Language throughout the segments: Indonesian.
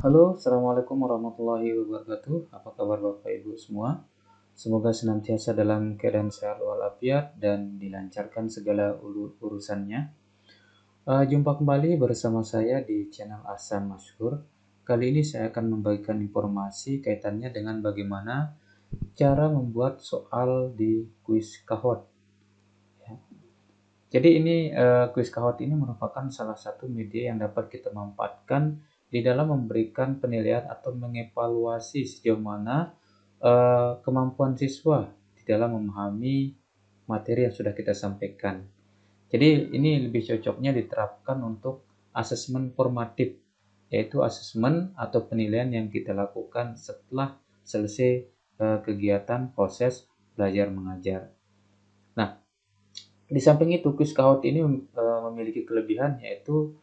Halo, Assalamualaikum warahmatullahi wabarakatuh. Apa kabar Bapak Ibu semua? Semoga senantiasa dalam keadaan sehat walafiat dan dilancarkan segala urusannya. Jumpa kembali bersama saya di channel Ahsan Masyhur. Kali ini saya akan membagikan informasi kaitannya dengan bagaimana cara membuat soal di kuis Kahoot. Jadi ini kuis Kahoot ini merupakan salah satu media yang dapat kita manfaatkan di dalam memberikan penilaian atau mengevaluasi sejauh mana kemampuan siswa di dalam memahami materi yang sudah kita sampaikan. Jadi ini lebih cocoknya diterapkan untuk asesmen formatif, yaitu asesmen atau penilaian yang kita lakukan setelah selesai kegiatan proses belajar mengajar. Nah, di samping itu, kuis Kahoot ini memiliki kelebihan yaitu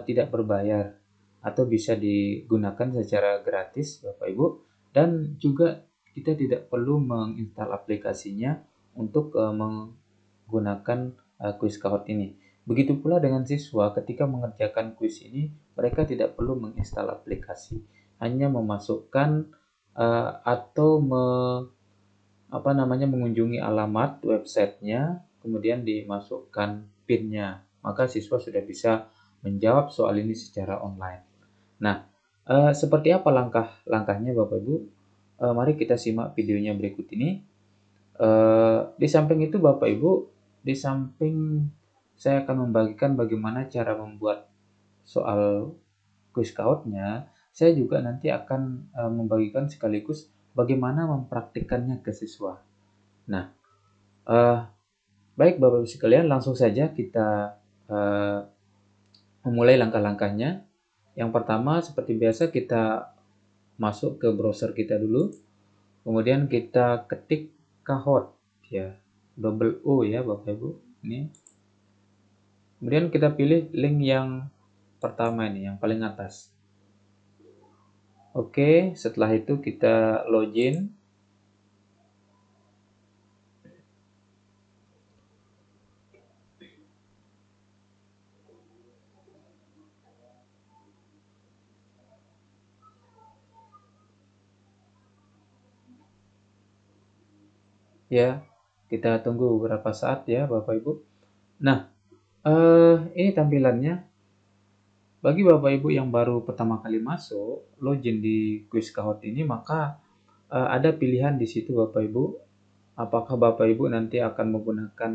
tidak berbayar atau bisa digunakan secara gratis, Bapak Ibu, dan juga kita tidak perlu menginstal aplikasinya untuk menggunakan kuis Kahoot ini. Begitu pula dengan siswa, ketika mengerjakan kuis ini, mereka tidak perlu menginstal aplikasi, hanya memasukkan atau mengunjungi alamat websitenya, kemudian dimasukkan PIN-nya, maka siswa sudah bisa menjawab soal ini secara online. Nah, seperti apa langkah-langkahnya Bapak Ibu? Mari kita simak videonya berikut ini. Di samping itu Bapak Ibu, di samping saya akan membagikan bagaimana cara membuat soal kuis Kahoot-nya, saya juga nanti akan membagikan sekaligus bagaimana mempraktikkannya ke siswa. Nah, baik Bapak Ibu sekalian, langsung saja kita memulai langkah-langkahnya. Yang pertama, seperti biasa kita masuk ke browser kita dulu, kemudian kita ketik Kahoot, ya, double O ya Bapak Ibu. Ini. Kemudian kita pilih link yang pertama ini, yang paling atas. Oke, setelah itu kita login. Ya, kita tunggu beberapa saat ya Bapak Ibu. Nah, ini tampilannya. Bagi Bapak Ibu yang baru pertama kali masuk, login di kuis Kahoot ini, maka ada pilihan di situ Bapak Ibu. Apakah Bapak Ibu nanti akan menggunakan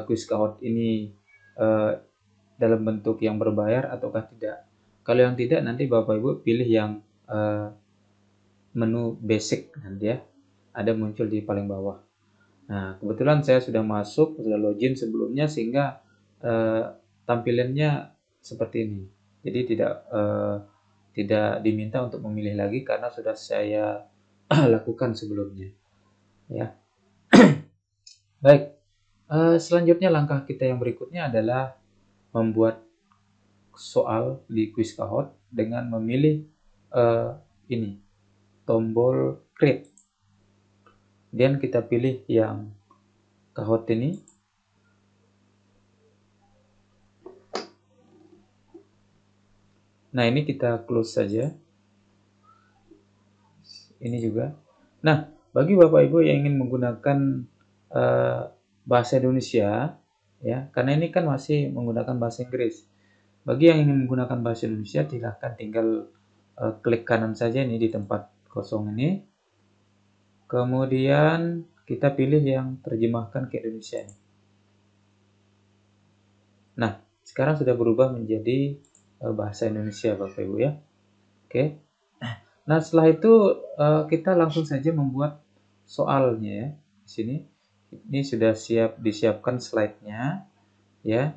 kuis Kahoot ini uh, dalam bentuk yang berbayar ataukah tidak. Kalau yang tidak, nanti Bapak Ibu pilih yang menu basic nanti ya. Ada muncul di paling bawah. Nah, kebetulan saya sudah masuk, sudah login sebelumnya sehingga tampilannya seperti ini. Jadi tidak diminta untuk memilih lagi karena sudah saya lakukan sebelumnya. Ya, baik. Selanjutnya langkah kita yang berikutnya adalah membuat soal di kuis Kahoot dengan memilih ini tombol create. Kemudian kita pilih yang Kahoot ini. Nah, ini kita close saja. Ini juga. Nah, bagi Bapak Ibu yang ingin menggunakan bahasa Indonesia, ya, karena ini kan masih menggunakan bahasa Inggris. Bagi yang ingin menggunakan bahasa Indonesia, silahkan tinggal klik kanan saja ini di tempat kosong ini. Kemudian kita pilih yang terjemahkan ke Indonesia. Nah, sekarang sudah berubah menjadi bahasa Indonesia Bapak Ibu ya. Oke. Nah, setelah itu kita langsung saja membuat soalnya ya. Di sini ini sudah disiapkan slide-nya ya.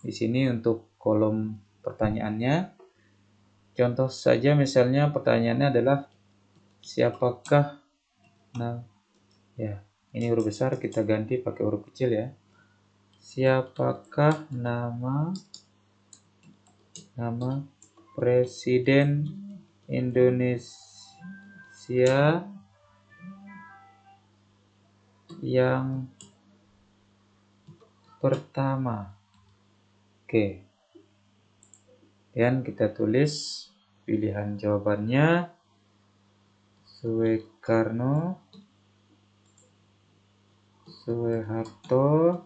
Di sini untuk kolom pertanyaannya. Contoh saja misalnya pertanyaannya adalah siapakah, nah ya, ini huruf besar kita ganti pakai huruf kecil ya. Siapakah nama Presiden Indonesia yang pertama? Oke. Dan kita tulis pilihan jawabannya Soekarno, Soeharto,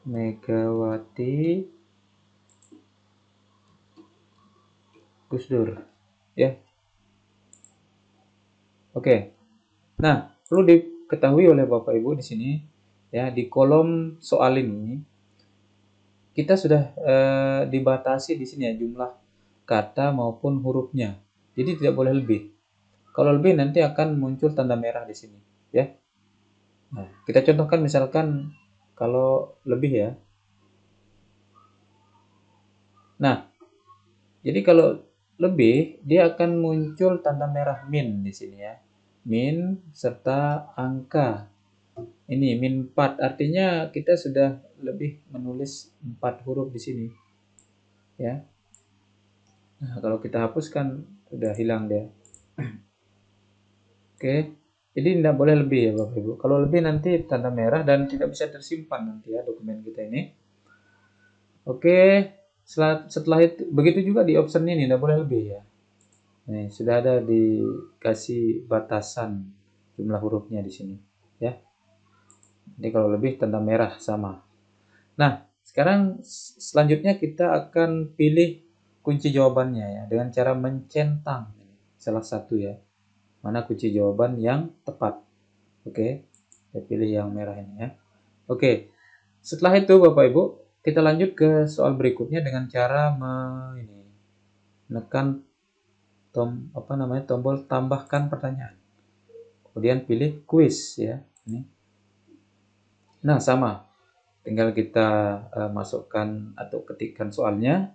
Megawati, Gus Dur. Ya. Oke. Nah, perlu diketahui oleh Bapak Ibu di sini ya, di kolom soal ini kita sudah dibatasi di sini ya jumlah kata maupun hurufnya. Jadi tidak boleh lebih. Kalau lebih nanti akan muncul tanda merah di sini, ya. Nah, kita contohkan misalkan kalau lebih ya. Nah, jadi kalau lebih dia akan muncul tanda merah min di sini ya. Min serta angka. Ini min 4 artinya kita sudah lebih menulis 4 huruf di sini, ya. Nah, kalau kita hapuskan sudah hilang dia. Oke. Jadi tidak boleh lebih ya Bapak Ibu. Kalau lebih nanti tanda merah dan tidak bisa tersimpan nanti ya dokumen kita ini. Oke. Setelah itu begitu juga di option ini tidak boleh lebih ya. Nih, sudah ada dikasih batasan jumlah hurufnya di sini ya. Jadi kalau lebih tanda merah sama. Nah, sekarang selanjutnya kita akan pilih kunci jawabannya ya dengan cara mencentang salah satu ya. Mana kunci jawaban yang tepat. Oke. Kita pilih yang merah ini ya. Oke. Setelah itu Bapak Ibu, kita lanjut ke soal berikutnya dengan cara menekan tombol tambahkan pertanyaan. Kemudian pilih quiz ya. Ini. Nah, sama. Tinggal kita masukkan atau ketikkan soalnya.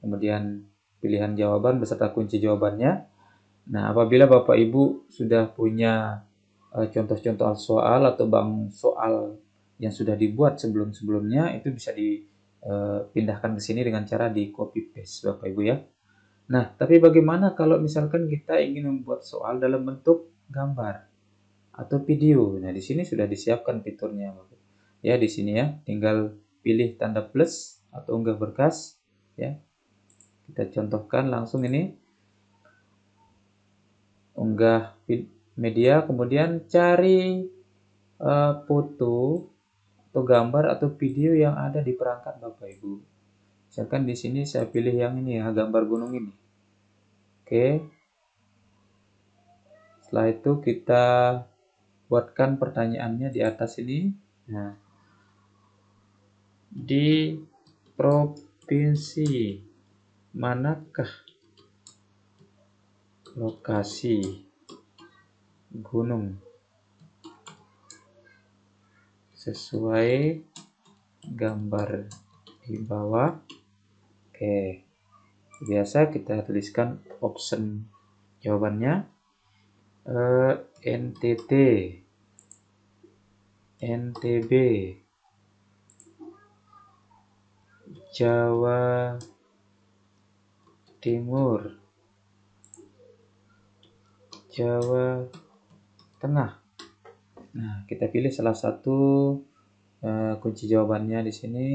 Kemudian pilihan jawaban beserta kunci jawabannya. Nah, apabila Bapak Ibu sudah punya contoh-contoh soal atau bank soal yang sudah dibuat sebelum-sebelumnya, itu bisa dipindahkan ke sini dengan cara di copy paste Bapak Ibu ya. Nah, tapi bagaimana kalau misalkan kita ingin membuat soal dalam bentuk gambar atau video? Nah, di sini sudah disiapkan fiturnya, Bapak. Ya, di sini ya, tinggal pilih tanda plus atau unggah berkas ya. Kita contohkan langsung ini. Unggah media, kemudian cari foto atau gambar atau video yang ada di perangkat Bapak Ibu. Misalkan di sini saya pilih yang ini ya, gambar gunung ini. Oke. Setelah itu kita buatkan pertanyaannya di atas ini. Nah, di provinsi manakah lokasi gunung sesuai gambar di bawah? Oke. Biasa kita tuliskan option jawabannya NTT, NTB, Jawa Timur, Jawa Tengah. Nah, kita pilih salah satu kunci jawabannya di sini.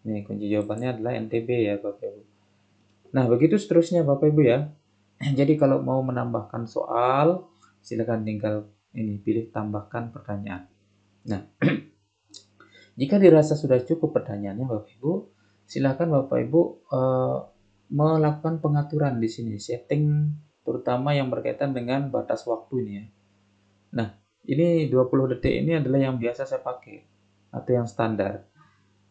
Nih, kunci jawabannya adalah NTB ya, Bapak Ibu. Nah, begitu seterusnya Bapak Ibu ya. Jadi kalau mau menambahkan soal, silakan tinggal ini pilih tambahkan pertanyaan. Nah, jika dirasa sudah cukup pertanyaannya Bapak Ibu, silakan Bapak Ibu melakukan pengaturan di sini, setting terutama yang berkaitan dengan batas waktu ini ya. Nah, ini 20 detik ini adalah yang biasa saya pakai atau yang standar.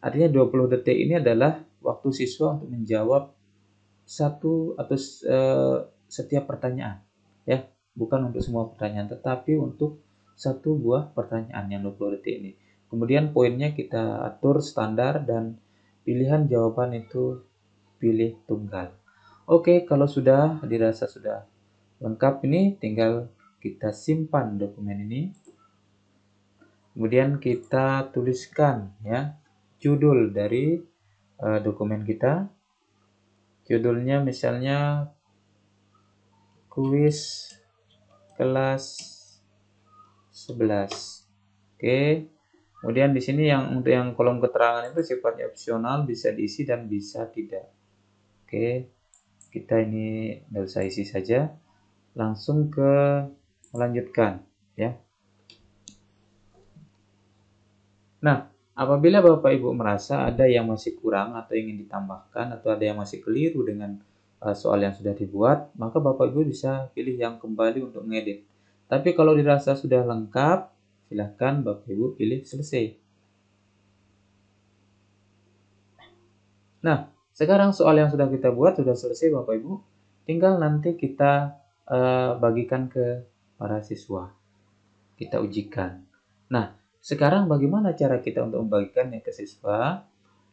Artinya 20 detik ini adalah waktu siswa untuk menjawab satu atau setiap pertanyaan ya, bukan untuk semua pertanyaan tetapi untuk satu buah pertanyaan yang 20 detik ini. Kemudian poinnya kita atur standar dan pilihan jawaban itu pilih tunggal. Oke, kalau sudah dirasa sudah lengkap ini tinggal kita simpan dokumen ini. Kemudian kita tuliskan ya judul dari dokumen kita. Judulnya misalnya kuis kelas 11. Oke. Kemudian di sini yang untuk yang kolom keterangan itu sifatnya opsional, bisa diisi dan bisa tidak. Oke, kita ini nggak usah isi saja, langsung ke melanjutkan ya. Nah, apabila Bapak Ibu merasa ada yang masih kurang atau ingin ditambahkan atau ada yang masih keliru dengan soal yang sudah dibuat, maka Bapak Ibu bisa pilih yang kembali untuk mengedit. Tapi kalau dirasa sudah lengkap, silahkan Bapak Ibu pilih selesai. Nah, sekarang soal yang sudah kita buat sudah selesai Bapak Ibu. Tinggal nanti kita bagikan ke para siswa. Kita ujikan. Nah, sekarang bagaimana cara kita untuk membagikannya ke siswa?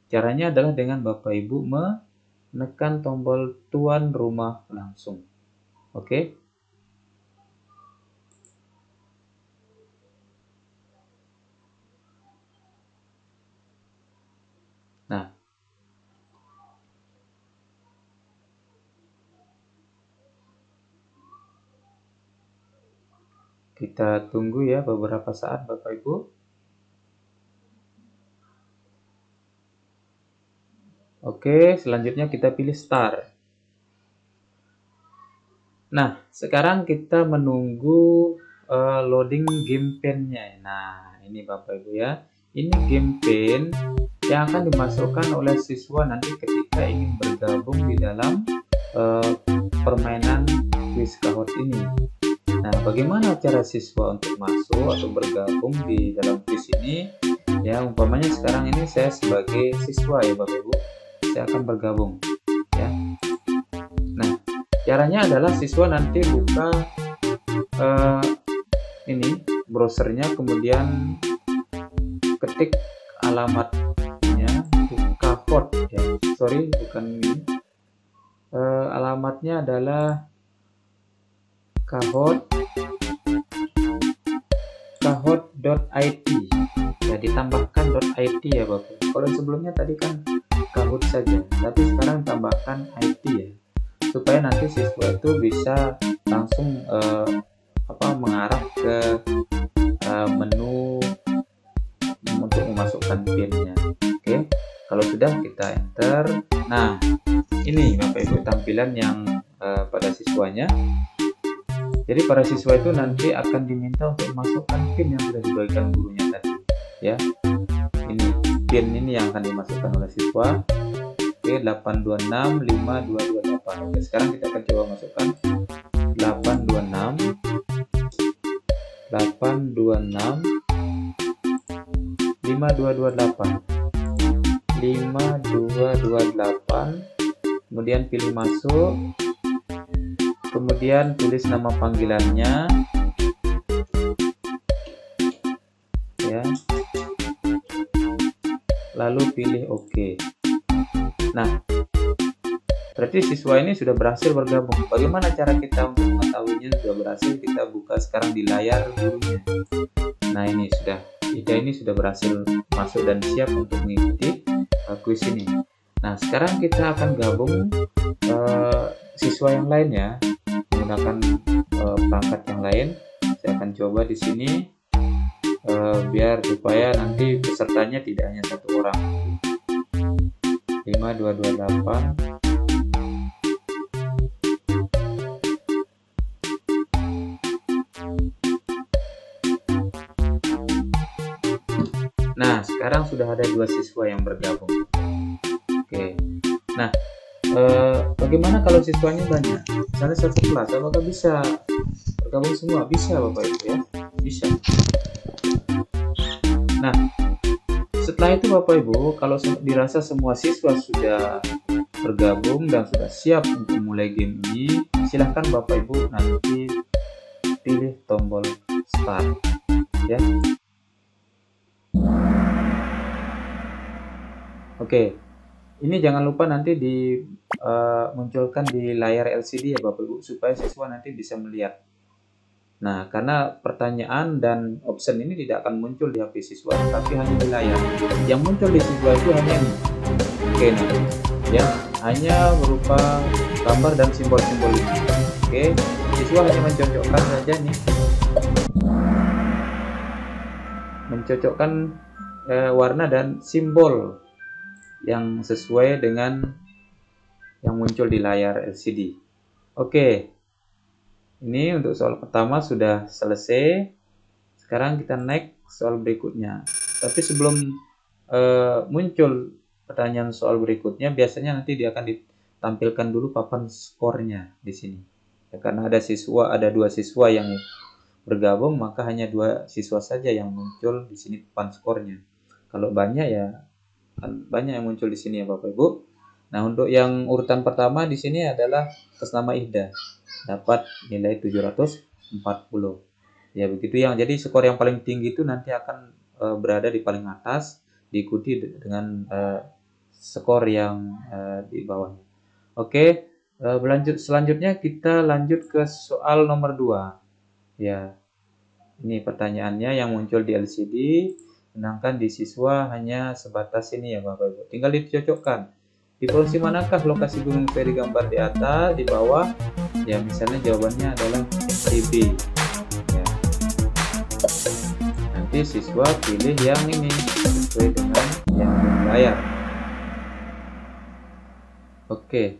Caranya adalah dengan Bapak Ibu menekan tombol tuan rumah langsung. Oke? Nah, kita tunggu ya beberapa saat Bapak Ibu. Oke, selanjutnya kita pilih start. Nah, sekarang kita menunggu loading game pen-nya. Nah, ini Bapak Ibu ya. Ini game pen yang akan dimasukkan oleh siswa nanti ketika ingin bergabung di dalam permainan Quiz Kahoot ini. Nah, bagaimana cara siswa untuk masuk atau bergabung di dalam quiz ini? Ya, umpamanya sekarang ini saya sebagai siswa ya Bapak Ibu. Saya akan bergabung ya. Nah, caranya adalah siswa nanti buka ini browsernya, kemudian ketik alamatnya Kahoot ya. Sorry, bukan ini. Alamatnya adalah kahoot.it ya, ditambahkan .it ya Bapak. Kalau sebelumnya tadi kan Kahoot saja, tapi sekarang tambahkan IT ya, supaya nanti siswa itu bisa langsung mengarah ke menu untuk memasukkan PIN-nya. Oke, kalau sudah kita enter. Nah, ini Bapak Ibu tampilan yang pada siswanya. Jadi para siswa itu nanti akan diminta untuk memasukkan PIN yang sudah dibagikan gurunya tadi ya. Ini PIN ini yang akan dimasukkan oleh siswa. Oke, 8265228. Oke, sekarang kita akan coba masukkan 826 5228 5228, kemudian pilih masuk, kemudian tulis nama panggilannya ya, lalu pilih OK. Nah, berarti siswa ini sudah berhasil bergabung. Bagaimana cara kita untuk mengetahuinya sudah berhasil? Kita buka sekarang di layar gurunya. Nah, ini sudah berhasil masuk dan siap untuk mengikuti kuis ini. Nah, sekarang kita akan gabung siswa yang lain ya, menggunakan perangkat yang lain. Saya akan coba di sini biar supaya nanti pesertanya tidak hanya satu orang. 5228. Nah, sekarang sudah ada 2 siswa yang bergabung. Oke. Nah, bagaimana kalau siswanya banyak? Misalnya satu kelas, apakah bisa bergabung semua? Bisa Bapak Ibu ya, bisa. Nah, setelah itu Bapak Ibu, kalau dirasa semua siswa sudah bergabung dan sudah siap untuk mulai game ini, silahkan Bapak Ibu nanti pilih tombol start ya. Oke, ini jangan lupa nanti dimunculkan di layar LCD ya Bapak Ibu, supaya siswa nanti bisa melihat. Nah, karena pertanyaan dan option ini tidak akan muncul di HP siswa, tapi hanya di layar. Yang muncul di siswa itu hanya ini. Oke, nah, ya, hanya berupa gambar dan simbol-simbol ini. Oke, siswa hanya mencocokkan saja nih, mencocokkan warna dan simbol yang sesuai dengan yang muncul di layar LCD. Oke, ini untuk soal pertama sudah selesai. Sekarang kita next soal berikutnya. Tapi sebelum muncul pertanyaan soal berikutnya, biasanya nanti dia akan ditampilkan dulu papan skornya di sini. Ya, karena ada dua siswa yang bergabung, maka hanya dua siswa saja yang muncul di sini papan skornya. Kalau banyak ya kan banyak yang muncul di sini ya Bapak Ibu. Nah, untuk yang urutan pertama di sini adalah atas nama Ida, dapat nilai 740. Ya begitu jadi skor yang paling tinggi itu nanti akan berada di paling atas, diikuti dengan skor yang di bawahnya. Oke, selanjutnya kita lanjut ke soal nomor 2. Ya, ini pertanyaannya yang muncul di LCD, sedangkan di siswa hanya sebatas ini ya Bapak Ibu. Tinggal dicocokkan. Di provinsi manakah lokasi Gunung Peri gambar di atas, di bawah? Ya, misalnya jawabannya adalah B. Ya. Nanti siswa pilih yang ini sesuai dengan yang di layar. Oke.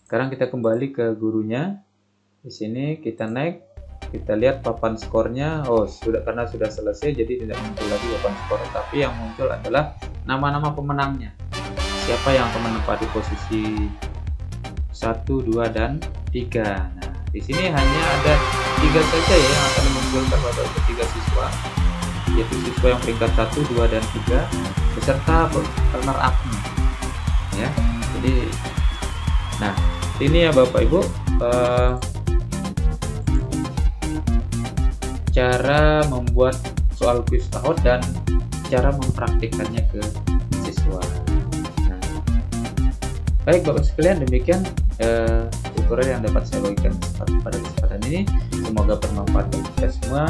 Sekarang kita kembali ke gurunya. Di sini kita naik. Kita lihat papan skornya. Karena sudah selesai jadi tidak muncul lagi papan skor, tapi yang muncul adalah nama-nama pemenangnya. Siapa yang akan menempati posisi 1, 2, dan 3. Nah, di sini hanya ada 3 saja ya yang akan dimunculkan pada ketiga siswa, yaitu siswa yang peringkat 1, 2, dan 3 beserta runner up-nya. Ya. Jadi ini ya Bapak Ibu, cara membuat soal kuis tahun dan cara mempraktikkannya ke siswa. Nah, baik Bapak sekalian, demikian tutorial yang dapat saya bagikan pada kesempatan ini. Semoga bermanfaat bagi kita semua.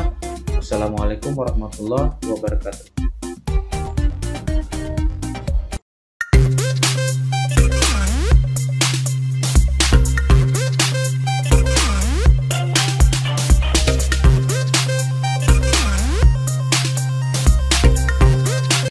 Wassalamualaikum warahmatullahi wabarakatuh.